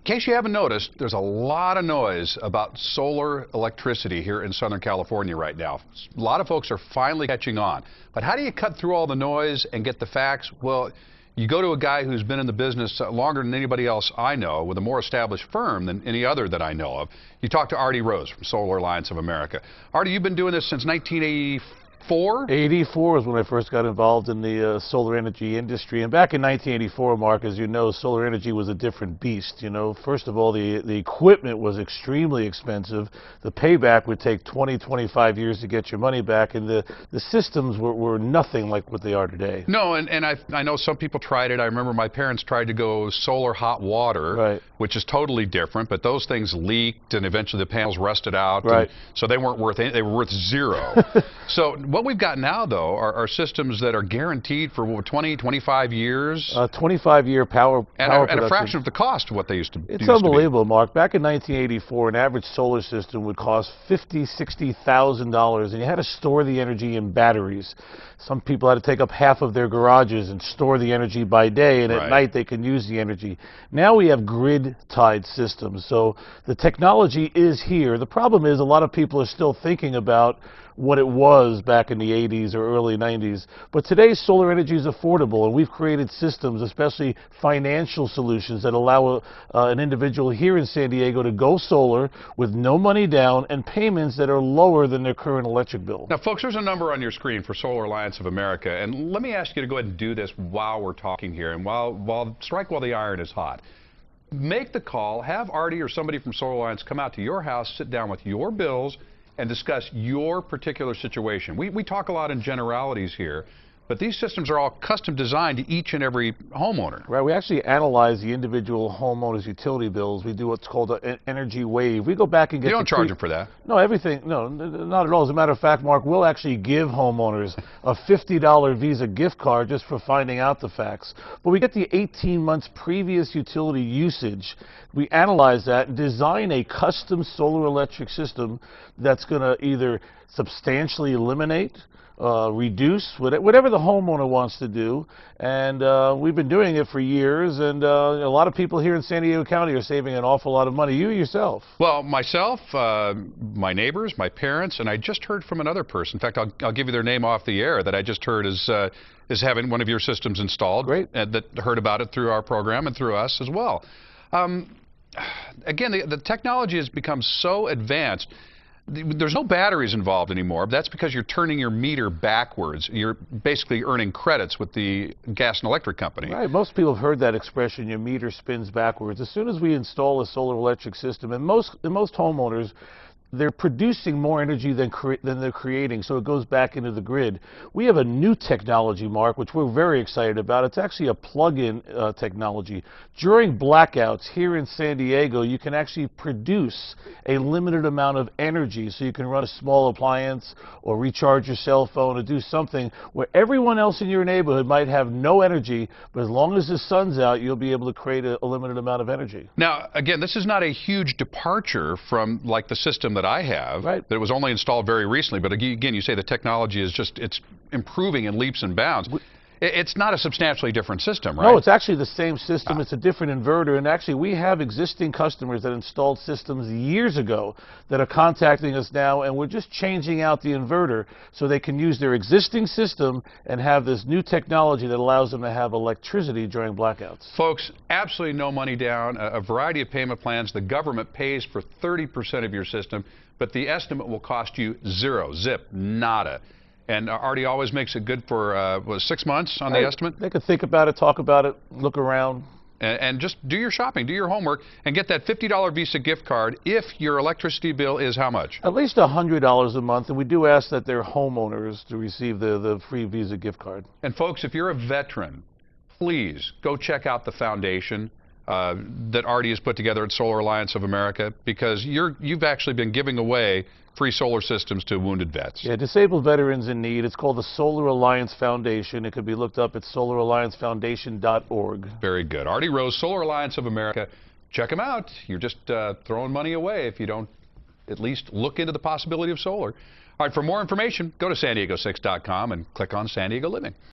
case you haven't noticed, there's a lot of noise about solar electricity here in Southern California right now. A lot of folks are finally catching on. But how do you cut through all the noise and get the facts? Well, you go to a guy who's been in the business longer than anybody else I know, with a more established firm than any other that I know of. You talk to Artie Rose from Solar Alliance of America. Artie, you've been doing this since 1984? 84 is when I first got involved in the solar energy industry. And back in 1984, Mark, as you know, solar energy was a different beast. You know, first of all, the equipment was extremely expensive. The payback would take 20, 25 years to get your money back. And the systems were nothing like what they are today. No, and I know some people tried it. I remember my parents tried to go solar hot water, right, which is totally different. But those things leaked, and eventually the panels rusted out. Right. So they weren't worth anything. They were worth zero. So what we've got now, though, are systems that are guaranteed for 20, 25 years. 25-year power at a fraction of the cost of what they used to be. It's unbelievable, Mark. Back in 1984, an average solar system would cost $50,000, $60,000, and you had to store the energy in batteries. Some people had to take up half of their garages and store the energy by day, and at night they can use the energy. Now we have grid-tied systems, so the technology is here. The problem is a lot of people are still thinking about what it was back in the 80s or early 90s. But today's solar energy is affordable, and we've created systems, especially financial solutions, that allow an individual here in San Diego to go solar with no money down and payments that are lower than their current electric bill. Now, folks, there's a number on your screen for Solar Alliance of America, and let me ask you to go ahead and do this while we're talking here, and strike while the iron is hot. Make the call, have Artie or somebody from Solar Alliance come out to your house, sit down with your bills, and discuss your particular situation. We talk a lot in generalities here, but these systems are all custom designed to each and every homeowner. Right, we actually analyze the individual homeowner's utility bills. We do what's called an energy wave. We go back and get— You don't charge them for that? No, everything, no, not at all. As a matter of fact, Mark, we'll actually give homeowners a $50 Visa gift card just for finding out the facts. But we get the 18 months previous utility usage. We analyze that and design a custom solar electric system that's going to either substantially eliminate, reduce, whatever the homeowner wants to do. And we've been doing it for years, and a lot of people here in San Diego County are saving an awful lot of money. You yourself? Well, myself, my neighbors, my parents, and I just heard from another person. In fact, I'll give you their name off the air, that I just heard is having one of your systems installed. Great. That heard about it through our program and through us as well. Again, the technology has become so advanced. There's no batteries involved anymore. That's because you're turning your meter backwards. You're basically earning credits with the gas and electric company. Right. Most people have heard that expression, your meter spins backwards. As soon as we install a solar electric system, and most homeowners, they're producing more energy than they're creating, so it goes back into the grid. We have a new technology, Mark, which we're very excited about. It's actually a plug-in technology. During blackouts here in San Diego, you can actually produce a limited amount of energy, so you can run a small appliance or recharge your cell phone or do something where everyone else in your neighborhood might have no energy, but as long as the sun's out, you'll be able to create a limited amount of energy. Now, again, this is not a huge departure from like the system that I have. Right. That was only installed very recently, but again, you say the technology is it's improving in leaps and bounds. It's not a substantially different system, right? No, it's actually the same system. It's a different inverter, and actually we have existing customers that installed systems years ago that are contacting us now, and we're just changing out the inverter so they can use their existing system and have this new technology that allows them to have electricity during blackouts. Folks, absolutely no money down, a variety of payment plans. The government pays for 30% of your system, but the estimate will cost you zero, zip, nada. And Artie always makes it good for 6 months on the estimate? They can think about it, talk about it, look around. And just do your shopping, do your homework, and get that $50 Visa gift card if your electricity bill is how much? At least $100 a month, and we do ask that they're homeowners to receive the free Visa gift card. And folks, if you're a veteran, please go check out the foundation that Artie has put together at Solar Alliance of America, because you've actually been giving away free solar systems to wounded vets. Yeah, disabled veterans in need. It's called the Solar Alliance Foundation. It could be looked up at solaralliancefoundation.org. Very good. Artie Rose, Solar Alliance of America. Check them out. You're just throwing money away if you don't at least look into the possibility of solar. All right, for more information, go to san diego6.com and click on San Diego Living.